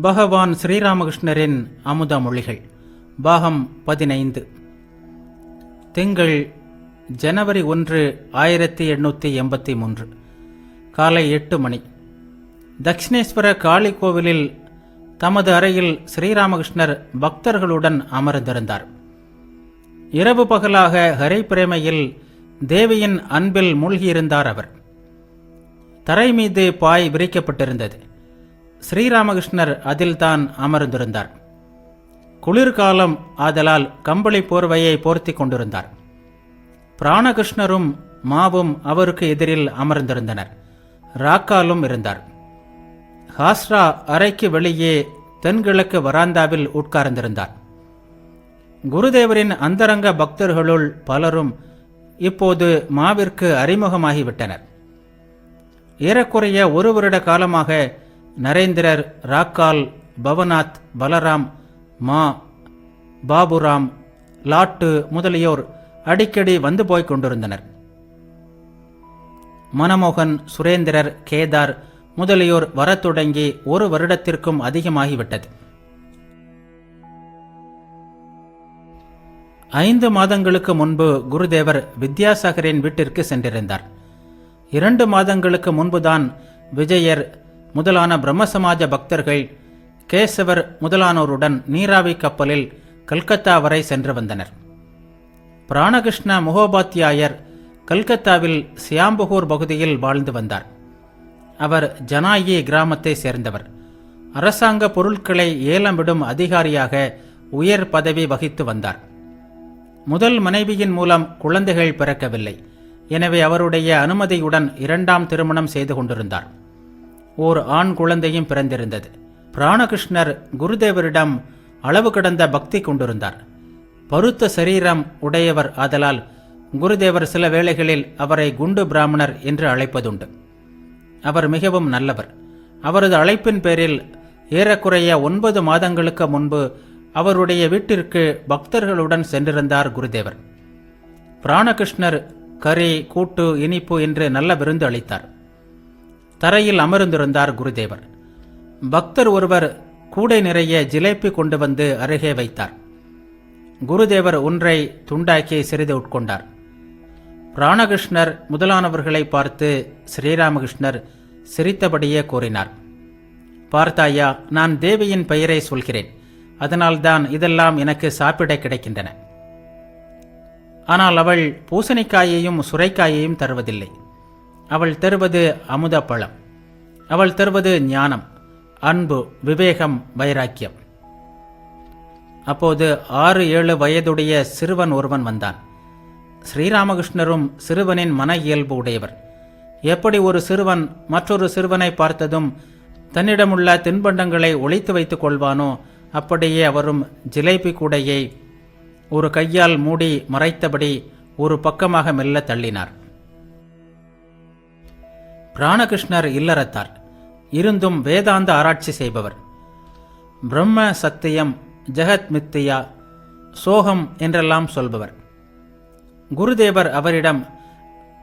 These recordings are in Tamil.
பகவான் ஸ்ரீராமகிருஷ்ணரின் அமுத மொழிகள் பாகம் 15. திங்கள் ஜனவரி 1, 1883 காலை 8 மணி. தக்ஷிணேஸ்வர காளி கோவிலில் தமது அறையில் ஸ்ரீராமகிருஷ்ணர் பக்தர்களுடன் அமர்ந்திருந்தார். இரவு பகலாக ஹரை பிரேமையில் தேவியின் அன்பில் மூழ்கியிருந்தார் அவர். தரை மீது பாய் விரிக்கப்பட்டிருந்தது. ஸ்ரீராமகிருஷ்ணர் அதில்தான் அமர்ந்திருந்தார். குளிர்காலம் ஆதலால் கம்பளி போர்வையை போர்த்தி கொண்டிருந்தார். பிராணகிருஷ்ணரும் மாவும் அவருக்கு எதிரில் அமர்ந்திருந்தனர். ராக்காலும் இருந்தார். ஹாஸ்ரா அறைக்கு வெளியே தென்கிழக்கு வராந்தாவில் உட்கார்ந்திருந்தார். குருதேவரின் அந்தரங்க பக்தர்களுள் பலரும் இப்போது மாவிற்கு அறிமுகமாகிவிட்டனர். ஏறக்குறைய ஒரு வருட காலமாக நரேந்திரர், ராக்கால், பவநாத், பலராம், மா, பாபுராம், லாட்டு முதலியோர் அடிக்கடி வந்து போய்க் கொண்டிருந்தனர். மனமோகன், சுரேந்திரர், கேதார் முதலியோர் வரத் தொடங்கி ஒரு வருடத்திற்கும் அதிகமாகிவிட்டது. 5 மாதங்களுக்கு முன்பு குருதேவர் வித்யாசாகரின் வீட்டிற்கு சென்றிருந்தார். 2 மாதங்களுக்கு முன்புதான் விஜயர் முதலான பிரம்மசமாஜ பக்தர்கள் கேசவர் முதலானோருடன் நீராவி கப்பலில் கல்கத்தா வரை சென்று வந்தனர். பிராணகிருஷ்ண முகோபாத்தியாயர் கல்கத்தாவில் சியாம்புகூர் பகுதியில் வாழ்ந்து வந்தார். அவர் ஜனாயி கிராமத்தை சேர்ந்தவர். அரசாங்க பொருட்களை ஏலம் விடும் அதிகாரியாக உயர் பதவி வகித்து வந்தார். முதல் மனைவியின் மூலம் குழந்தைகள் பிறக்கவில்லை. எனவே அவருடைய அனுமதியுடன் 2ஆம் திருமணம் செய்து கொண்டிருந்தார். ஓர் ஆண் குழந்தையும் பிறந்திருந்தது. பிராணகிருஷ்ணர் குருதேவரிடம் அளவு கடந்த பக்தி கொண்டிருந்தார். பருத்த சரீரம் உடையவர் ஆதலால் குருதேவர் சில வேளைகளில் அவரை குண்டு பிராமணர் என்று அழைப்பதுண்டு. அவர் மிகவும் நல்லவர். அவரது அழைப்பின் பேரில் ஏறக்குறைய 9 மாதங்களுக்கு முன்பு அவருடைய வீட்டிற்கு பக்தர்களுடன் சென்றிருந்தார் குருதேவர். பிராணகிருஷ்ணர் கறி, கூட்டு, இனிப்பு என்று நல்ல விருந்து அளித்தார். தரையில் அமர்ந்திருந்தார் குருதேவர். பக்தர் ஒருவர் கூடை நிறைய ஜிலேபி கொண்டு வந்து அருகே வைத்தார். குருதேவர் ஒன்றை துண்டாக்கி சிறிது உட்கொண்டார். பிராணகிருஷ்ணர் முதலானவர்களை பார்த்து ஸ்ரீராமகிருஷ்ணர் சிரித்தபடியே கூறினார், பார்த்தாயா, நான் தேவியின் பெயரை சொல்கிறேன். அதனால்தான் இதெல்லாம் எனக்கு சாப்பிட கிடைக்கின்றன. ஆனால் அவள் பூசணிக்காயையும் சுரைக்காயையும் தருவதில்லை. அவள் தருவது அமுத பழம். அவள் தருவது ஞானம், அன்பு, விவேகம், வைராக்கியம். அப்போது 6-7 வயதுடைய சிறுவன் ஒருவன் வந்தான். ஸ்ரீராமகிருஷ்ணரும் சிறுவனின் மன இயல்பு உடையவர். எப்படி ஒரு சிறுவன் மற்றொரு சிறுவனை பார்த்ததும் தன்னிடமுள்ள தின்பண்டங்களை ஒளித்து வைத்துக் கொள்வானோ, அப்படியே அவரும் ஜிலேபி கூடையை ஒரு கையால் மூடி மறைத்தபடி ஒரு பக்கமாக மெல்ல தள்ளினார். பிராணகிருஷ்ணர் இல்லறத்தார், இருந்தும் வேதாந்த ஆராய்ச்சி செய்பவர். பிரம்ம சத்தியம், ஜெகத் மித்தியா, சோகம் என்றெல்லாம் சொல்பவர். குருதேவர் அவரிடம்,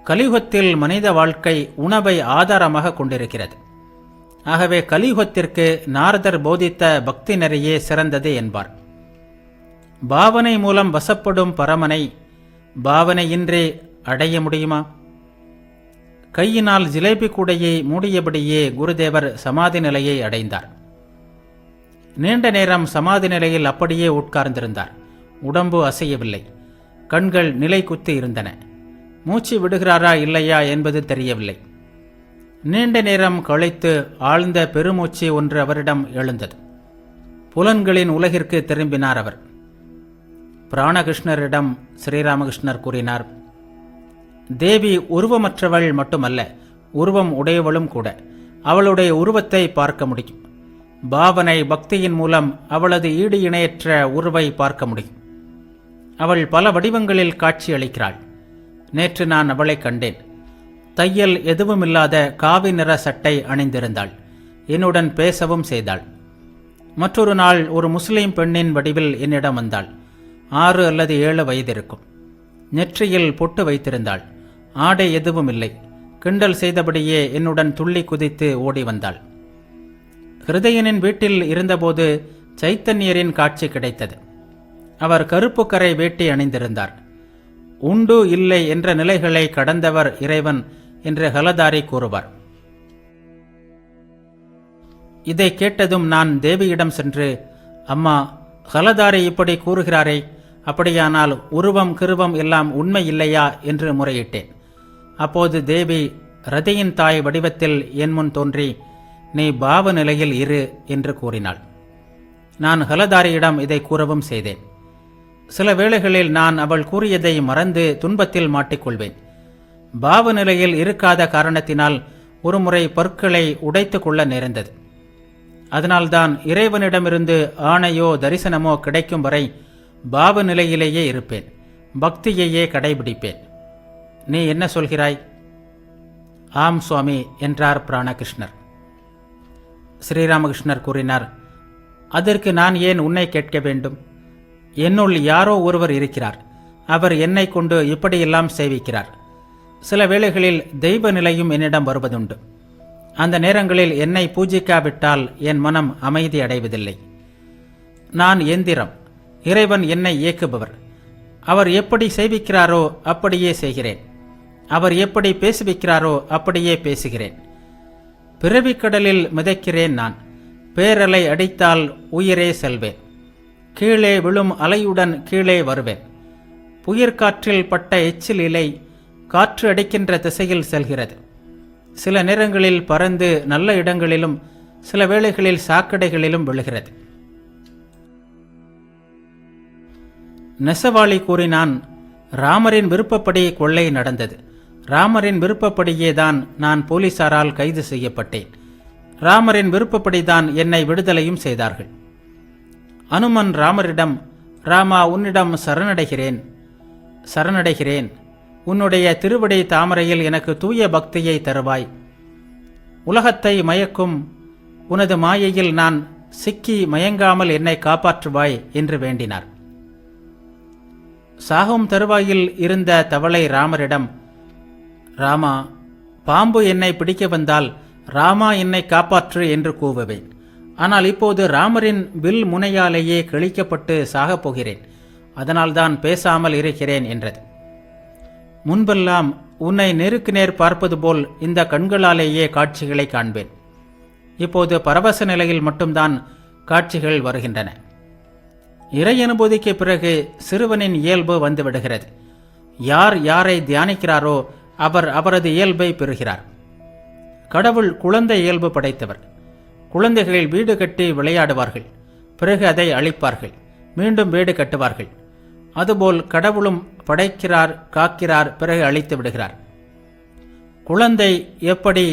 கலியுகத்தில் மனித வாழ்க்கை உணவை ஆதாரமாக கொண்டிருக்கிறது. ஆகவே கலியுகத்திற்கு நாரதர் போதித்த பக்தி நெறியே சிறந்தது என்பார். பாவனை மூலம் வசப்படும் பரமனை பாவனையின்றி அடைய முடியுமா? கையினால் ஜிலேபி கூடையை மூடியபடியே குருதேவர் சமாதி நிலையை அடைந்தார். நீண்ட நேரம் சமாதி நிலையில் அப்படியே உட்கார்ந்திருந்தார். உடம்பு அசையவில்லை. கண்கள் நிலை குத்தி இருந்தன. மூச்சு விடுகிறாரா இல்லையா என்பது தெரியவில்லை. நீண்ட நேரம் கழித்து ஆழ்ந்த பெருமூச்சு ஒன்று அவரிடம் எழுந்தது. புலன்களின் உலகிற்கு திரும்பினார் அவர். பிராணகிருஷ்ணரிடம் ஸ்ரீராமகிருஷ்ணர் கூறினார், தேவி உருவமற்றவள் மட்டுமல்ல, உருவம் உடையவளும் கூட. அவளுடைய உருவத்தை பார்க்க முடியும். பாவனை பக்தியின் மூலம் அவளது ஈடு இணையற்ற உருவை பார்க்க முடியும். அவள் பல வடிவங்களில் காட்சி அளிக்கிறாள். நேற்று நான் அவளை கண்டேன். தையல் எதுவுமில்லாத காவி நிற சட்டை அணிந்திருந்தாள். என்னுடன் பேசவும் செய்தாள். மற்றொரு நாள் ஒரு முஸ்லிம் பெண்ணின் வடிவில் என்னிடம் வந்தாள். 6 அல்லது 7 வயது இருக்கும். நெற்றியில் பொட்டு வைத்திருந்தாள். ஆடை எதுவும் இல்லை. கிண்டல் செய்தபடியே என்னுடன் துள்ளி குதித்து ஓடி வந்தாள். ஹிருதயனின் வீட்டில் இருந்தபோது சைத்தன்யரின் காட்சி கிடைத்தது. அவர் கருப்பு கரை வேட்டி அணிந்திருந்தார். உண்டு இல்லை என்ற நிலைகளை கடந்தவர் இறைவன் என்று ஹலதாரி கூறுவார். இதை கேட்டதும் நான் தேவியிடம் சென்று, அம்மா, ஹலதாரி இப்படி கூறுகிறாரே, அப்படியானால் உருவம் கிருவம் எல்லாம் உண்மை இல்லையா என்று முறையிட்டேன். அப்போது தேவி ரதியின் தாய் வடிவத்தில் என் முன் தோன்றி, நீ பாவ நிலையில் இரு என்று கூறினாள். நான் ஹலதாரியிடம் இதை கூறவும் செய்தேன். சில வேளைகளில் நான் அவள் கூறியதை மறந்து துன்பத்தில் மாட்டிக்கொள்வேன். பாவ நிலையில் இருக்காத காரணத்தினால் ஒருமுறை பற்களை உடைத்து கொள்ள நேர்ந்தது. அதனால்தான் இறைவனிடமிருந்து ஆணையோ தரிசனமோ கிடைக்கும் வரை பாவ நிலையிலேயே இருப்பேன், பக்தியையே கடைபிடிப்பேன். நீ என்ன சொல்கிறாய்? ஆம் சுவாமி என்றார் பிராணகிருஷ்ணர். ஸ்ரீராமகிருஷ்ணர் கூறினார், அதற்கு நான் ஏன் உன்னை கேட்க வேண்டும்? என்னுள் யாரோ ஒருவர் இருக்கிறார். அவர் என்னை கொண்டு இப்படியெல்லாம் சேவிக்கிறார். சில வேளைகளில் தெய்வ நிலையும் என்னிடம் வருவதுண்டு. அந்த நேரங்களில் என்னை பூஜிக்காவிட்டால் என் மனம் அமைதி அடைவதில்லை. நான் எந்திரம், இறைவன் என்னை இயக்குபவர். அவர் எப்படி சேவிக்கிறாரோ அப்படியே செய்கிறேன். அவர் எப்படி பேசுவிக்கிறாரோ அப்படியே பேசுகிறேன். பிறவிக்கடலில் மிதக்கிறேன் நான். பேரலை அடித்தால் உயிரே செல்வேன். கீழே விழும் அலையுடன் கீழே வருவேன். புயற்காற்றில் பட்ட எச்சில் இலை காற்று அடிக்கின்ற திசையில் செல்கிறது. சில நேரங்களில் பறந்து நல்ல இடங்களிலும் சில வேளைகளில் சாக்கடைகளிலும் விழுகிறது. நெசவாளி கூறினான், ராமரின் விருப்பப்படி கொள்ளை நடந்தது. ராமரின் விருப்பப்படியேதான் நான் போலீசாரால் கைது செய்யப்பட்டேன். ராமரின் விருப்பப்படிதான் என்னை விடுதலையும் செய்தார்கள். அனுமன் ராமரிடம், ராமா, உன்னிடம் சரணடைகிறேன், சரணடைகிறேன். உன்னுடைய திருவடி தாமரையில் எனக்கு தூய பக்தியை தருவாய். உலகத்தை மயக்கும் உனது மாயையில் நான் சிக்கி மயங்காமல் என்னை காப்பாற்றுவாய் என்று வேண்டினார். சாகும் தருவாயில் இருந்த தவளை ராமரிடம், ராமா, பாம்பு என்னை பிடிக்க வந்தால் ராமா என்னை காப்பாற்று என்று கூவுவேன். ஆனால் இப்போது ராமரின் வில் முனையாலேயே கிழிக்கப்பட்டு சாகப் போகிறேன். அதனால்தான் பேசாமல் இருக்கிறேன் என்றது. முன்பெல்லாம் உன்னை நேருக்கு நேர் பார்ப்பது போல் இந்த கண்களாலேயே காட்சிகளை காண்பேன். இப்போது பரவச நிலையில் மட்டும்தான் காட்சிகள் வருகின்றன. இறை அனுபூதிக்கு பிறகு சிறுவனின் இயல்பு வந்துவிடுகிறது. யார் யாரை தியானிக்கிறாரோ அவர் அவரது இயல்பை பெறுகிறார். கடவுள் குழந்தை இயல்பு படைத்தவர். குழந்தைகள் வீடு கட்டி விளையாடுவார்கள், பிறகு அதை அழிப்பார்கள், மீண்டும் வீடு கட்டுவார்கள். அதுபோல் கடவுளும் படைக்கிறார், காக்கிறார், பிறகு அழித்து விடுகிறார். குழந்தை எப்படி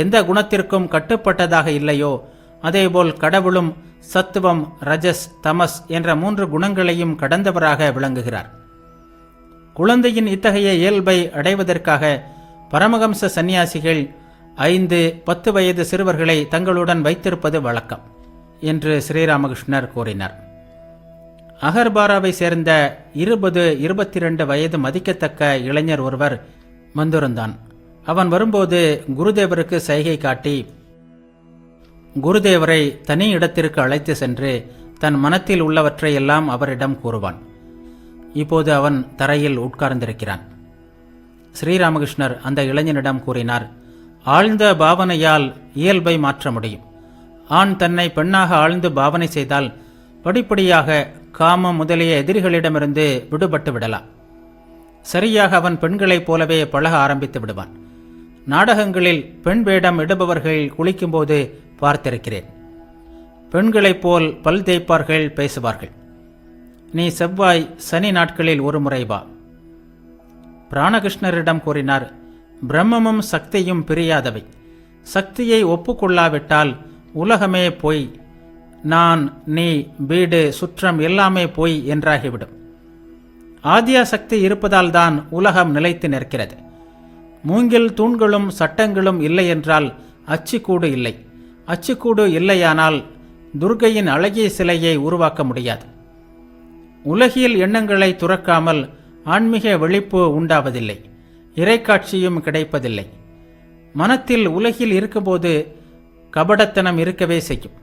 எந்த குணத்திற்கும் கட்டுப்பட்டதாக இல்லையோ அதேபோல் கடவுளும் சத்துவம், ரஜஸ், தமஸ் என்ற 3 குணங்களையும் கடந்தவராக விளங்குகிறார். குழந்தையின் இத்தகைய இயல்பை அடைவதற்காக பரமஹம்ச சந்நியாசிகள் 5-10 வயது சிறுவர்களை தங்களுடன் வைத்திருப்பது வழக்கம் என்று ஸ்ரீராமகிருஷ்ணர் கூறினார். அகர்பாராவை சேர்ந்த 20-22 வயது மதிக்கத்தக்க இளைஞர் ஒருவர் வந்திருந்தான். அவன் வரும்போது குருதேவருக்கு சைகை காட்டி குருதேவரை தனி இடத்திற்கு அழைத்து சென்று தன் மனத்தில் உள்ளவற்றை எல்லாம் அவரிடம் கூறுவான். இப்போது அவன் தரையில் உட்கார்ந்திருக்கிறான். ஸ்ரீராமகிருஷ்ணர் அந்த இளைஞனிடம் கூறினார், ஆழ்ந்த பாவனையால் இயல்பை மாற்ற முடியும். ஆண் தன்னை பெண்ணாக ஆழ்ந்து பாவனை செய்தால் படிப்படியாக காமம் முதலிய எதிரிகளிடமிருந்து விடுபட்டு விடலாம். சரியாக அவன் பெண்களைப் போலவே பழக ஆரம்பித்து விடுவான். நாடகங்களில் பெண் வேடம் இடுபவர்கள் குளிக்கும்போது பார்த்திருக்கிறேன். பெண்களைப் போல் பல் தேய்ப்பார்கள், பேசுவார்கள். நீ செவ்வாய், சனி நாட்களில் ஒரு முறை வா. பிராணகிருஷ்ணரிடம் கூறினார், பிரம்மமும் சக்தியும் பிரியாதவை. சக்தியை ஒப்புக்கொள்ளாவிட்டால் உலகமே பொய், நான், நீ, வீடு, சுற்றம் எல்லாமே பொய் என்றாகிவிடும். ஆதியாசக்தி இருப்பதால் தான் உலகம் நிலைத்து நிற்கிறது. மூங்கில் தூண்களும் சட்டங்களும் இல்லை என்றால் அச்சுக்கூடு இல்லை. அச்சுக்கூடு இல்லையானால் துர்க்கையின் அழகிய சிலையை உருவாக்க முடியாது. உலகியல் எண்ணங்களை துறக்காமல் ஆன்மீக விழிப்பு உண்டாவதில்லை, இறைக்காட்சியும் கிடைப்பதில்லை. மனத்தில் உலகில் இருக்கும்போது கபடத்தனம் இருக்கவே செய்யும்.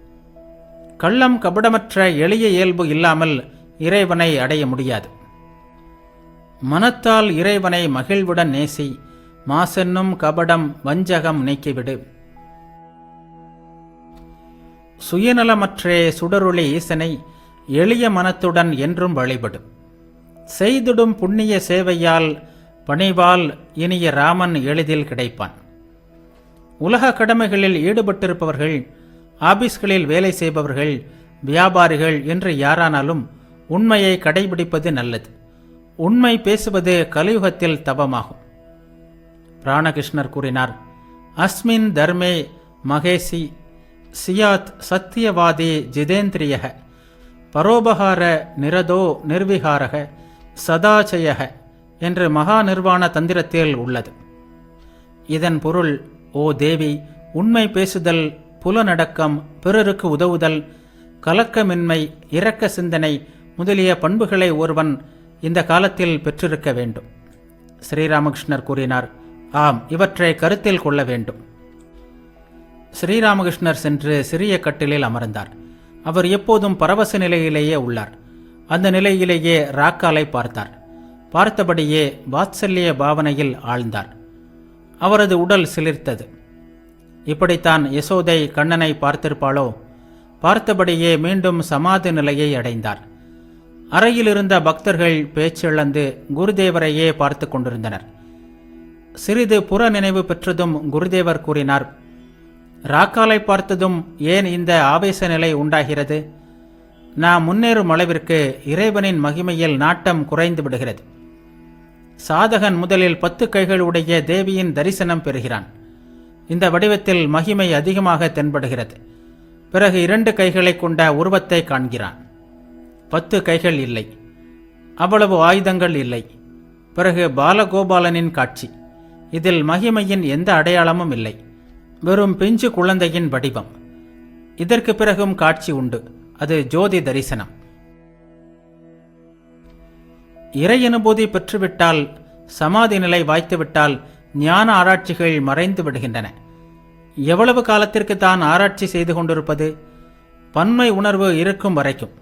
கள்ளம் கபடமற்ற எளிய இயல்பு இல்லாமல் இறைவனை அடைய முடியாது. மனத்தால் இறைவனை மகிழ்வுடன் நேசி, மாசென்னும் கபடம் வஞ்சகம் நீக்கிவிடு. சுயநலமற்றே சுடரொளி ஈசனை எளிய மனத்துடன் என்றும் வழிபடு. செய்திடும் புண்ணிய சேவையால் பணிவால் இனிய ராமன் எளிதில் கிடைப்பான். உலக கடமைகளில் ஈடுபட்டிருப்பவர்கள், ஆபீஸ்களில் வேலை செய்பவர்கள், வியாபாரிகள் என்று யாரானாலும் உண்மையை கடைபிடிப்பது நல்லது. உண்மை பேசுவது கலியுகத்தில் தவமாகும். பிராணகிருஷ்ணர் கூறினார், அஸ்மின் தர்மே மகேசி சியாத் சத்தியவாதி ஜிதேந்திரியக பரோபகார நிரதோ நிர்விகாரக சதாச்சயக என்று மகா நிர்வாண தந்திரத்தில் உள்ளது. இதன் பொருள், ஓ தேவி, உண்மை பேசுதல், புலனடக்கம், பிறருக்கு உதவுதல், கலக்கமின்மை, இரக்க சிந்தனை முதலிய பண்புகளை ஒருவன் இந்த காலத்தில் பெற்றிருக்க வேண்டும். ஸ்ரீராமகிருஷ்ணர் கூறினார், ஆம், இவற்றை கருத்தில் கொள்ள வேண்டும். ஸ்ரீராமகிருஷ்ணர் சென்று சிறிய கட்டிலில் அமர்ந்தார். அவர் எப்போதும் பரவச நிலையிலேயே உள்ளார். அந்த நிலையிலேயே ராக்காலை பார்த்தார். பார்த்தபடியே வாத்சல்ய பாவனையில் ஆழ்ந்தார். அவரது உடல் சிலிர்த்தது. இப்படித்தான் யசோதை கண்ணனை பார்த்திருப்பாளோ? பார்த்தபடியே மீண்டும் சமாதி நிலையை அடைந்தார். அறையில் இருந்த பக்தர்கள் பேச்சிழந்து குருதேவரையே பார்த்து கொண்டிருந்தனர். சிறிது புற நினைவு பெற்றதும் குருதேவர் கூறினார், ராக்காலை பார்த்ததும் ஏன் இந்த ஆவேச நிலை உண்டாகிறது? நாம் முன்னேறும் அளவிற்கு இறைவனின் மகிமையில் நாட்டம் குறைந்து விடுகிறது. சாதகன் முதலில் 10 கைகளுடைய தேவியின் தரிசனம் பெறுகிறான். இந்த வடிவத்தில் மகிமை அதிகமாக தென்படுகிறது. பிறகு 2 கைகளை கொண்ட உருவத்தை காண்கிறான். 10 கைகள் இல்லை, அவ்வளவு ஆயுதங்கள் இல்லை. பிறகு பாலகோபாலனின் காட்சி. இதில் மகிமையின் எந்த அடையாளமும் இல்லை, வெறும் பிஞ்சு குழந்தையின் வடிவம். இதற்கு பிறகும் காட்சி உண்டு, அது ஜோதி தரிசனம். இறை அனுபூதி பெற்றுவிட்டால், சமாதி நிலை வாய்த்துவிட்டால் ஞான ஆராய்ச்சிகள் மறைந்து விடுகின்றன. எவ்வளவு காலத்திற்கு தான் ஆராய்ச்சி செய்து கொண்டிருப்பது? பன்மை உணர்வு இருக்கும் வரைக்கும்.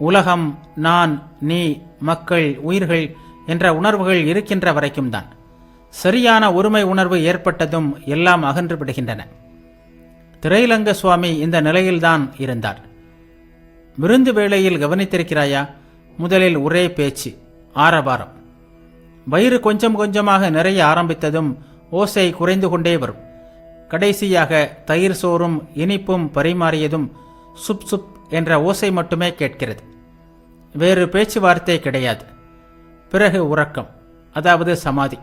உலகம், நான், நீ, மக்கள், உயிர்கள் என்ற உணர்வுகள் இருக்கின்ற வரைக்கும் தான். சரியான ஒருமை உணர்வு ஏற்பட்டதும் எல்லாம் அகன்று விடுகின்றன. திரைலங்க சுவாமி இந்த நிலையில்தான் இருந்தார். விருந்து வேளையில் கவனித்திருக்கிறாயா? முதலில் ஒரே பேச்சு, ஆரவாரம். வயிறு கொஞ்சம் கொஞ்சமாக நிறைய ஆரம்பித்ததும் ஓசை குறைந்து கொண்டே வரும். கடைசியாக தயிர் சோறும் இனிப்பும் பரிமாறியதும் சுப் சுப் என்ற ஓசை மட்டுமே கேட்கிறது. வேறு பேச்சுவார்த்தை கிடையாது. பிறகு உறக்கம், அதாவது சமாதி.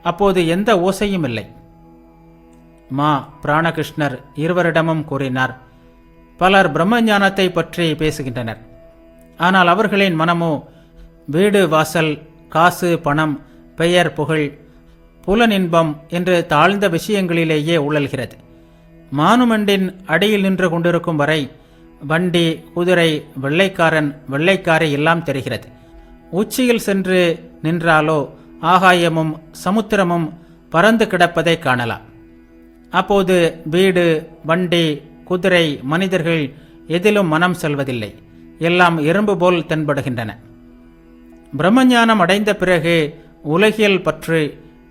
அப்போது எந்த ஓசையும் இல்லை. மா பிராணகிருஷ்ணர் இருவரிடமும் கூறினார். பலர் பிரம்ம ஞானத்தை பற்றி பேசுகின்றனர். ஆனால் அவர்களின் மனமோ வீடு வாசல், காசு பணம், பெயர் புகழ், புலனின்பம் என்று தாழ்ந்த விஷயங்களிலேயே உழல்கிறது. மானுமண்டின் அடியில் நின்று கொண்டிருக்கும் வரை வண்டி, குதிரை, வெள்ளைக்காரன், வெள்ளைக்காரை எல்லாம் தெரிகிறது. உச்சியில் சென்று நின்றாலோ ஆகாயமும் சமுத்திரமும் பறந்து கிடப்பதை காணலாம். அப்போது வீடு, வண்டி, குதிரை, மனிதர்கள் எதிலும் மனம் செல்வதில்லை. எல்லாம் எறும்பு போல் தென்படுகின்றன. பிரம்மஞானம் அடைந்த பிறகு உலகியல் பற்று,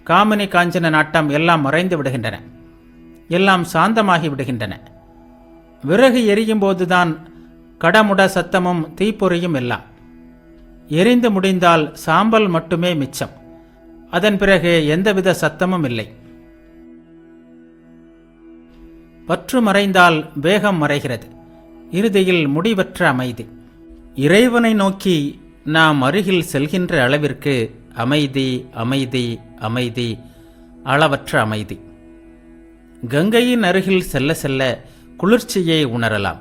காமினி காஞ்சன நாட்டம் எல்லாம் மறைந்து விடுகின்றன. எல்லாம் சாந்தமாகி விடுகின்றன. விறகு எரியும் போதுதான் கடமுட சத்தமும் தீப்பொறியும் எல்லாம். எரிந்து முடிந்தால் சாம்பல் மட்டுமே மிச்சம். அதன் பிறகு எந்தவித சத்தமும் இல்லை. பற்று மறைந்தால் வேகம் மறைகிறது. இறுதியில் முடிவற்ற அமைதி. இறைவனை நோக்கி நாம் அருகில் செல்கின்ற அளவிற்கு அமைதி, அமைதி, அமைதி, அளவற்ற அமைதி. கங்கையின் அருகில் செல்ல செல்ல குளிர்ச்சியை உணரலாம்.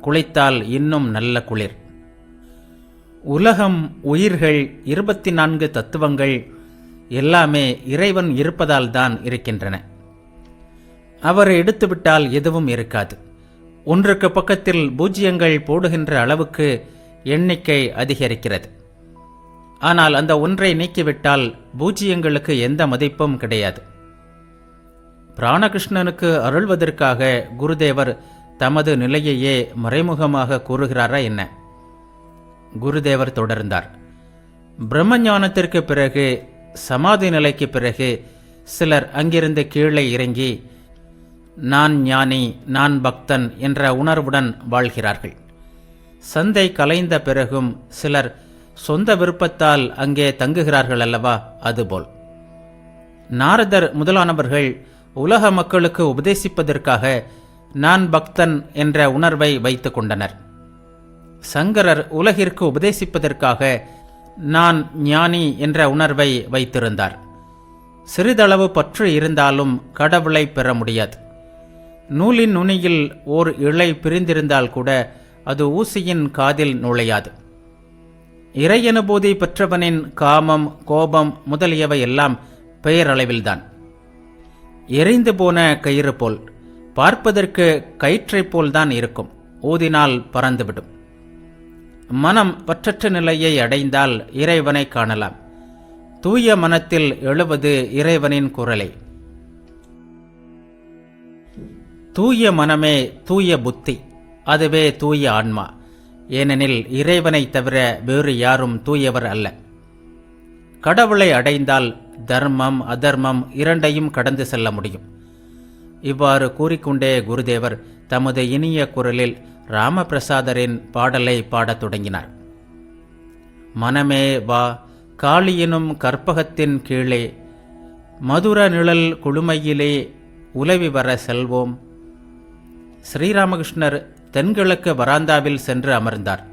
குளித்தால் இன்னும் நல்ல குளிர். உலகம், உயிர்கள், 24 தத்துவங்கள் எல்லாமே இறைவன் இருப்பதால் தான் இருக்கின்றன. அவரை எடுத்துவிட்டால் எதுவும் இருக்காது. ஒன்றுக்கு பக்கத்தில் பூஜ்ஜியங்கள் போடுகின்ற அளவுக்கு எண்ணிக்கை அதிகரிக்கிறது. ஆனால் அந்த ஒன்றை நீக்கிவிட்டால் பூஜ்ஜியங்களுக்கு எந்த மதிப்பும் கிடையாது. பிராணகிருஷ்ணனுக்கு அருள்வதற்காக குருதேவர் தமது நிலையையே மறைமுகமாக கூறுகிறாரா என்ன? குருதேவர் தொடர்ந்தார். பிரம்மஞானத்திற்கு பிறகு, சமாதி நிலைக்கு பிறகு சிலர் அங்கிருந்து கீழே இறங்கி நான் ஞானி, நான் பக்தன் என்ற உணர்வுடன் வாழ்கிறார்கள். சந்தை கலைந்த பிறகும் சிலர் சொந்த விருப்பத்தால் அங்கே தங்குகிறார்கள் அல்லவா? அதுபோல் நாரதர் முதலானவர்கள் உலக மக்களுக்கு உபதேசிப்பதற்காக நான் பக்தன் என்ற உணர்வை வைத்து கொண்டனர். சங்கரர் உலகிற்கு உபதேசிப்பதற்காக நான் ஞானி என்ற உணர்வை வைத்திருந்தார். சிறிதளவு பற்று இருந்தாலும் கடவுளை பெற முடியாது. நூலின் நுனியில் ஓர் இழை பிரிந்திருந்தால் கூட அது ஊசியின் காதில் நுழையாது. இறையனுபூதி பெற்றவனின் காமம், கோபம் முதலியவை எல்லாம் பெயரளவில்தான். எரிந்து போன கயிறு போல், பார்ப்பதற்கு கயிற்றைப் போல்தான் இருக்கும். ஊதினால் பறந்துவிடும். மனம் பற்றற்ற நிலையை அடைந்தால் இறைவனை காணலாம். தூய மனத்தில் எழுவது இறைவனின் குரலை. தூய மனமே தூய புத்தி, அதுவே தூய ஆன்மா. ஏனெனில் இறைவனை தவிர வேறு யாரும் தூயவர் அல்ல. கடவுளை அடைந்தால் தர்மம், அதர்மம் இரண்டையும் கடந்து செல்ல முடியும். இவ்வாறு கூறிக்கொண்டே குருதேவர் தமது இனிய குரலில் ராமபிரசாதரின் பாடலை பாடத் தொடங்கினார். மனமே வா, காளியெனும் கற்பகத்தின் கீழே, மதுர நிழல் குளுமையிலே உலவி வர செல்வோம். ஸ்ரீராமகிருஷ்ணர் தென்கிழக்கு வராந்தாவில் சென்று அமர்ந்தார்.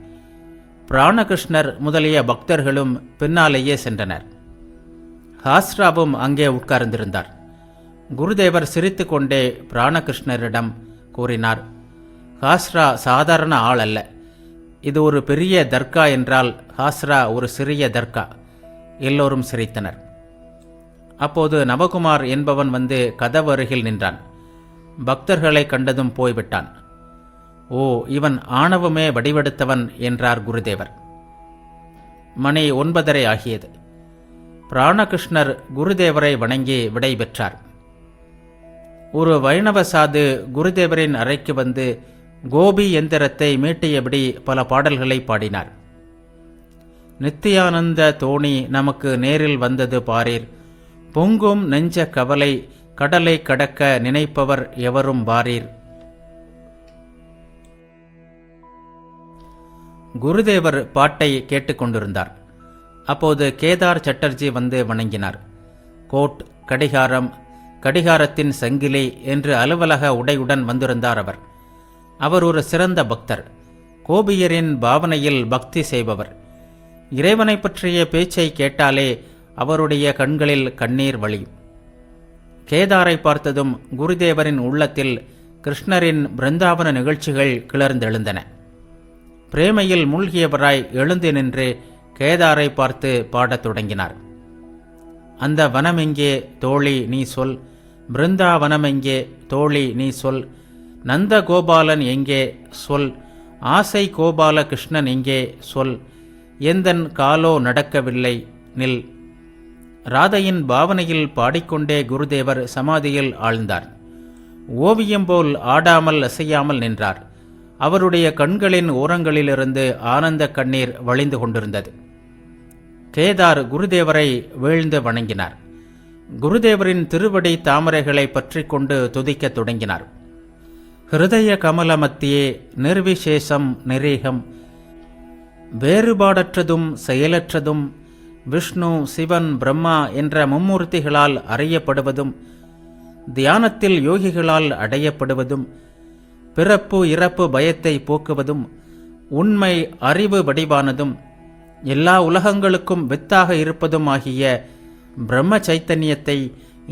பிராணகிருஷ்ணர் முதலிய பக்தர்களும் பின்னாலேயே சென்றனர். ஹாஸ்ராவும் அங்கே உட்கார்ந்திருந்தார். குருதேவர் சிரித்து கொண்டே பிராணகிருஷ்ணரிடம் கூறினார், ஹாஸ்ரா சாதாரண ஆள் அல்ல. இது ஒரு பெரிய தர்கா என்றால் ஹாஸ்ரா ஒரு சிறிய தர்கா. எல்லோரும் சிரித்தனர். அப்போது நவகுமார் என்பவன் வந்து கதவு அருகில் நின்றான். பக்தர்களை கண்டதும் போய்விட்டான். ஓ, இவன் ஆணவமே வடிவெடுத்தவன் என்றார் குருதேவர். மணி 9:30 ஆகியது. பிராணகிருஷ்ணர் குருதேவரை வணங்கி விடை பெற்றார். ஒரு வைணவ சாது குருதேவரின் அறைக்கு வந்து கோபி எந்திரத்தை மீட்டியபடி பல பாடல்களை பாடினார். நித்தியானந்த தோணி நமக்கு நேரில் வந்தது பாரீர், பொங்கும் நெஞ்ச கவலை கடலை கடக்க நினைப்பவர் எவரும் வாரீர். குருதேவர் பாட்டை கேட்டுக்கொண்டிருந்தார். அப்போது கேதார் சட்டர்ஜி வந்து வணங்கினார். கோட், கடிகாரம், கடிகாரத்தின் சங்கிலி என்று அலுவலக உடையுடன் வந்திருந்தார் அவர். அவர் ஒரு சிறந்த பக்தர். கோபியரின் பாவனையில் பக்தி செய்பவர். இறைவனை பற்றிய பேச்சை கேட்டாலே அவருடைய கண்களில் கண்ணீர் வழியும். கேதாரை பார்த்ததும் குருதேவரின் உள்ளத்தில் கிருஷ்ணரின் பிருந்தாவன நிகழ்ச்சிகள் கிளர்ந்தெழுந்தன. பிரேமையில் மூழ்கியவராய் எழுந்து நின்று கேதாரை பார்த்து பாடத் தொடங்கினார். அந்த வனமெங்கே தோழி நீ சொல், பிருந்தாவனமெங்கே தோழி நீ சொல், நந்த கோபாலன் எங்கே சொல், ஆசை கோபால கிருஷ்ணன் எங்கே சொல், எந்தன் காலோ நடக்கவில்லை நில். ராதையின் பாவனையில் பாடிக்கொண்டே குருதேவர் சமாதியில் ஆழ்ந்தார். ஓவியம் போல் ஆடாமல் அசையாமல் நின்றார். அவருடைய கண்களின் ஓரங்களிலிருந்து ஆனந்த கண்ணீர் வழிந்து கொண்டிருந்தது. கேதார் குருதேவரை வீழ்ந்து வணங்கினார். குருதேவரின் திருவடி தாமரைகளை பற்றி கொண்டு துதிக்கத் தொடங்கினார். ஹிருதய கமல மத்தியே நிர்விசேஷம் நிரீகம், வேறுபாடற்றதும் செயலற்றதும் விஷ்ணு, சிவன், பிரம்மா என்ற மும்மூர்த்திகளால் அறியப்படுவதும், தியானத்தில் யோகிகளால் அடையப்படுவதும், பிறப்பு இறப்பு பயத்தை போக்குவதும், உண்மை அறிவு வடிவானதும், எல்லா உலகங்களுக்கும் வித்தாக இருப்பதும் ஆகிய பிரம்ம சைத்தன்யத்தை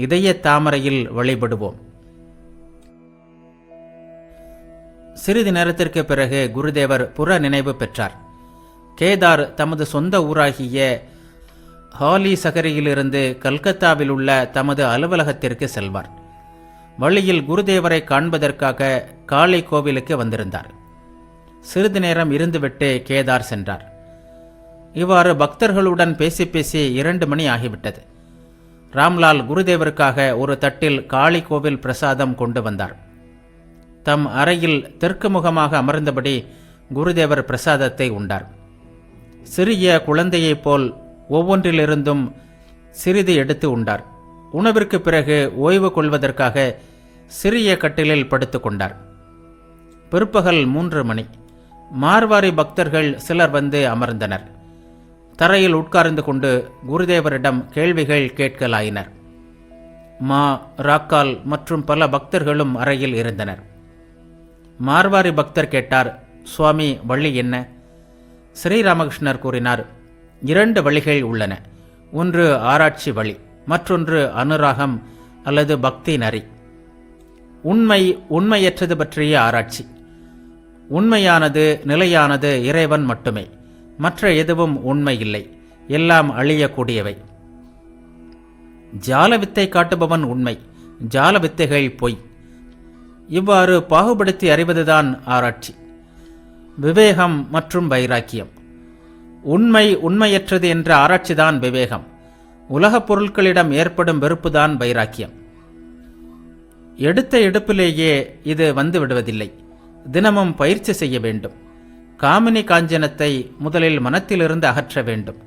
இதய தாமரையில் வழிபடுவோம். சிறிது நேரத்திற்கு பிறகு குருதேவர் புற நினைவு பெற்றார். கேதார் தமது சொந்த ஊராகிய ஹாலி சகரியிலிருந்து கல்கத்தாவில் உள்ள தமது அலுவலகத்திற்கு செல்வார். வழியில் குருதேவரை காண்பதற்காக காளி கோவிலுக்கு வந்திருந்தார். சிறிது நேரம் இருந்துவிட்டு கேதார் சென்றார். இவ்வாறு பக்தர்களுடன் பேசி 2 மணி ஆகிவிட்டது. ராம்லால் குருதேவருக்காக ஒரு தட்டில் காளி கோவில் பிரசாதம் கொண்டு வந்தார். தம் அறையில் தெற்கு முகமாக அமர்ந்தபடி குருதேவர் பிரசாதத்தை உண்டார். சிறிய குழந்தையைப் போல் ஒவ்வொன்றிலிருந்தும் சிறிது எடுத்து உண்டார். உணவிற்கு பிறகு ஓய்வு கொள்வதற்காக சிறிய கட்டிலில் படுத்து கொண்டார். பிற்பகல் 3 மணி. மார்வாரி பக்தர்கள் சிலர் வந்து அமர்ந்தனர். தரையில் உட்கார்ந்து கொண்டு குருதேவரிடம் கேள்விகள் கேட்கலாயினர். ராக்கால் மற்றும் பல பக்தர்களும் அறையில் இருந்தனர். மார்வாரி பக்தர் கேட்டார், சுவாமி, வழி என்ன? ஸ்ரீராமகிருஷ்ணர் கூறினார், 2 வழிகள் உள்ளன. ஒன்று ஆராய்ச்சி வழி, மற்றொன்று அனுராகம் அல்லது பக்தி நரி. உண்மையற்றது பற்றிய ஆராய்ச்சி. உண்மையானது, நிலையானது இறைவன் மட்டுமே. மற்ற எதுவும் உண்மை இல்லை, எல்லாம் அழியக்கூடியவை. ஜாலவித்தை காட்டுபவன் உண்மை, ஜாலவித்தைகள் பொய். இவ்வாறு பாகுபடுத்தி அறிவதுதான் ஆராய்ச்சி. விவேகம் மற்றும் வைராக்கியம். உண்மையற்றது என்ற ஆராய்ச்சிதான் விவேகம். உலகப் பொருட்களிடம் ஏற்படும் வெறுப்புதான் வைராக்கியம். எடுத்த எடுப்பிலேயே இது வந்து விடுவதில்லை. தினமும் பயிற்சி செய்ய வேண்டும். காமினி காஞ்சனத்தை முதலில் மனத்திலிருந்து அகற்ற வேண்டும்.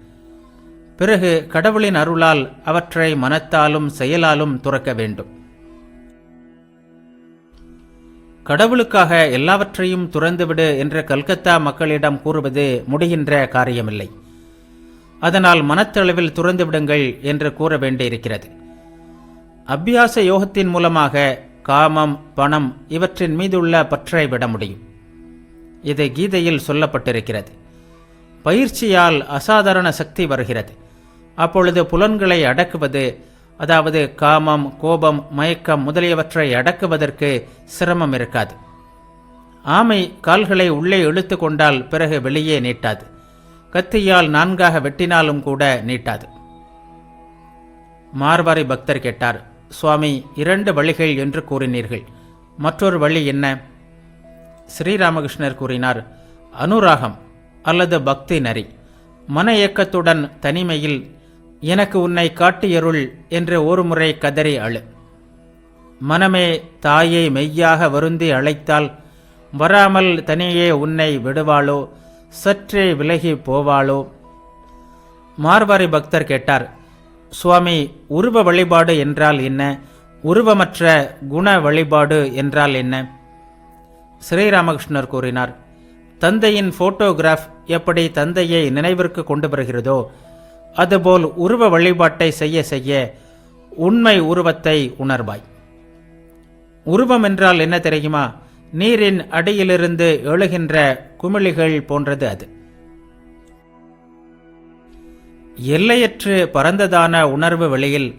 பிறகு கடவுளின் அருளால் அவற்றை மனத்தாலும் செயலாலும் துறக்க வேண்டும். கடவுளுக்காக எல்லாவற்றையும் துறந்துவிடு என்ற கல்கத்தா மக்களிடம் கூறுவது முடிகின்ற காரியமில்லை. அதனால் மனத்தளவில் துறந்துவிடுங்கள் என்று கூற வேண்டியிருக்கிறது. அபியாச யோகத்தின் மூலமாக காமம், பணம் இவற்றின் மீதுள்ள பற்றை விட முடியும். இது கீதையில் சொல்லப்பட்டிருக்கிறது. பயிற்சியால் அசாதாரண சக்தி வருகிறது. அப்பொழுது புலன்களை அடக்குவது, அதாவது காமம், கோபம், மயக்கம் முதலியவற்றை அடக்குவதற்கு சிரமம் இருக்காது. ஆமை கால்களை உள்ளே இழுத்து கொண்டால் பிறகு வெளியே நீட்டாது. கத்தியால் 4ஆக வெட்டினாலும் கூட நீட்டாது. மார்வாரி பக்தர் கேட்டார், சுவாமி, 2 வழிகள் என்று கூறினீர்கள், மற்றொரு வழி என்ன? ஸ்ரீராமகிருஷ்ணர் கூறினார், அனுராகம் அல்லது பக்தி நரி. மன இயக்கத்துடன் தனிமையில் எனக்கு உன்னை காட்டியருள் என்று ஒரு முறை கதறி அழு. மனமே தாயை மெய்யாக வருந்தி அழைத்தால் வராமல் தனியே உன்னை விடுவாளோ, சற்றே விலகி போவாளோ? மார்வாரி பக்தர் கேட்டார், சுவாமி, உருவ வழிபாடு என்றால் என்ன? உருவமற்ற குண வழிபாடு என்றால் என்ன? ஸ்ரீராமகிருஷ்ணர் கூறினார், தந்தையின் போட்டோகிராஃப் எப்படி தந்தையை நினைவிற்கு கொண்டு வருகிறதோ அதுபோல் உருவ வழிபாட்டை செய்ய செய்ய உண்மை உருவத்தை உணர்வாய். உருவம் என்றால் என்ன தெரியுமா? நீரின் அடியிலிருந்து எழுகின்ற குமிழிகள் போன்றது அது. எல்லையற்று பரந்ததான உணர்வு வெளியில்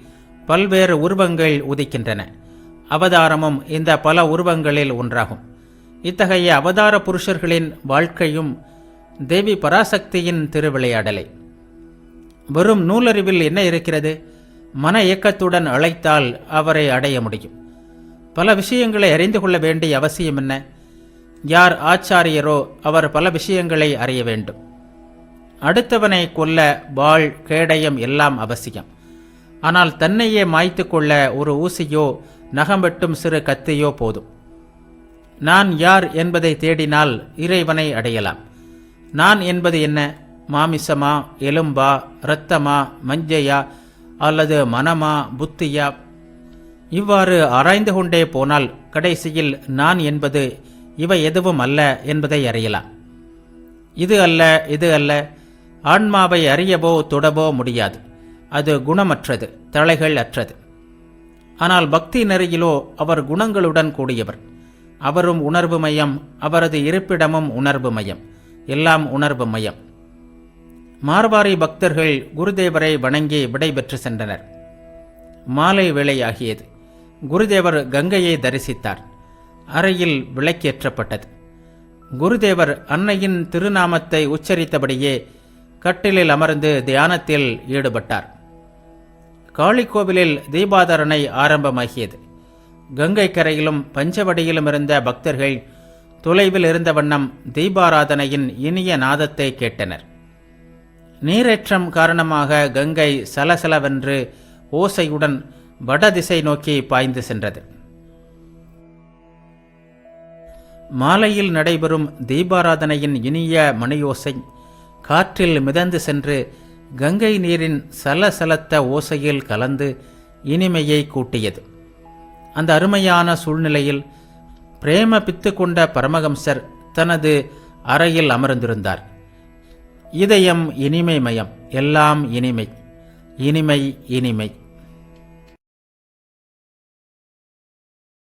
பல்வேறு உருவங்கள் உதிக்கின்றன. அவதாரமும் இந்த பல உருவங்களில் ஒன்றாகும். இத்தகைய அவதார புருஷர்களின் வாழ்க்கையும் தேவி பராசக்தியின் திருவிளையாடலை. வெறும் நூலறிவில் என்ன இருக்கிறது? மன இயக்கத்துடன் அழைத்தால் அவரை அடைய முடியும். பல விஷயங்களை அறிந்து கொள்ள வேண்டிய அவசியம் என்ன? யார் ஆச்சாரியரோ அவர் பல விஷயங்களை அறிய வேண்டும். அடுத்தவனை கொல்ல வாள், கேடயம் எல்லாம் அவசியம். ஆனால் தன்னையே மாய்த்து கொள்ள ஒரு ஊசியோ நகம் வெட்டும் சிறு கத்தியோ போதும். நான் யார் என்பதை தேடினால் இறைவனை அடையலாம். நான் என்பது என்ன? மாமிசமா, எலும்பா, இரத்தமா, மஞ்சையா அல்லது மனமா, புத்தியா? இவ்வாறு ஆராய்ந்து கொண்டே போனால் கடைசியில் நான் என்பது இவை எதுவும் அல்ல என்பதை அறியலாம். இது அல்ல, இது அல்ல. ஆன்மாவை அறியவோ தொடவோ முடியாது. அது குணமற்றது, தலைகள் அற்றது. ஆனால் பக்தி நெறியிலோ அவர் குணங்களுடன் கூடியவர். அவரும் உணர்வு மையம், அவரது இருப்பிடமும் உணர்வு மையம், எல்லாம் உணர்வு மையம். மார்வாரி பக்தர்கள் குருதேவரை வணங்கி விடைபெற்று சென்றனர். மாலை வேளையாகியது. குருதேவர் கங்கையை தரிசித்தார். அறையில் விளக்கேற்றப்பட்டது. குருதேவர் அன்னையின் திருநாமத்தை உச்சரித்தபடியே கட்டிலில் அமர்ந்து தியானத்தில் ஈடுபட்டார். காளிக்கோவிலில் தீபாதாரணை ஆரம்பமாகியது. கங்கை கரையிலும் பஞ்சவடியிலும் இருந்த பக்தர்கள் தொலைவில் இருந்த வண்ணம் தீபாராதனையின் இனிய நாதத்தை கேட்டனர். நீரேற்றம் காரணமாக கங்கை சலசலவென்று ஓசையுடன் வடதிசை நோக்கி பாய்ந்து சென்றது. மாலையில் நடைபெறும் தீபாராதனையின் இனிய மணியோசை காற்றில் மிதந்து சென்று கங்கை நீரின் சலசலத்த ஓசையில் கலந்து இனிமையை கூட்டியது. அந்த அருமையான சூழ்நிலையில் பிரேம பித்து கொண்ட பரமஹம்சர் தனது அறையில் அமர்ந்திருந்தார். இதயம் இனிமைமயம், எல்லாம் இனிமை, இனிமை இனிமை.